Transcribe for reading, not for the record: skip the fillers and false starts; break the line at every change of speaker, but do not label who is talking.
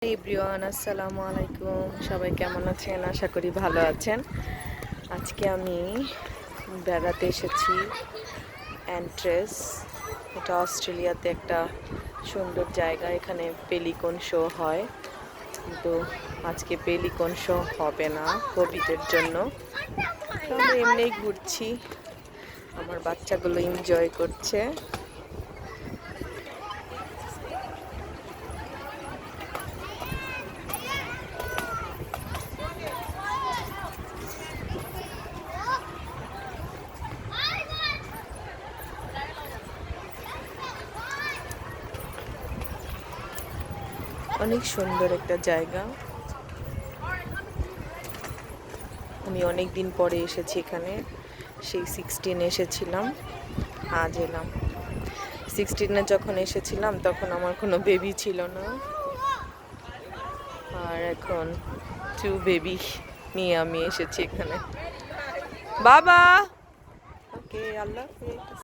Everyone, আসসালামু আলাইকুম। সবাই কেমন আছেন? আশা করি ভালো আছেন। আজকে আমি বেড়াতে এসেছি অ্যান্ট্রেস। এটা অস্ট্রেলিয়াতে একটা সুন্দর জায়গা। এখানে পেলিকন শো হয়, কিন্তু আজকে পেলিকন শো হবে না কোভিডের জন্য। তো আমরা এমনিই ঘুরছি, আমার বাচ্চাগুলো এনজয় করছে। অনেক সুন্দর একটা জায়গা। আমি অনেক দিন পরে এসেছি এখানে। সেই 16 এসেছিলাম, আজ এলাম। 16-এ যখন এসেছিলাম তখন আমার কোনো বেবি ছিল না, আর এখন 2 বেবি নিয়ে আমি এসেছি এখানে। বাবা, ওকে, আল্লাহ হাফেজ।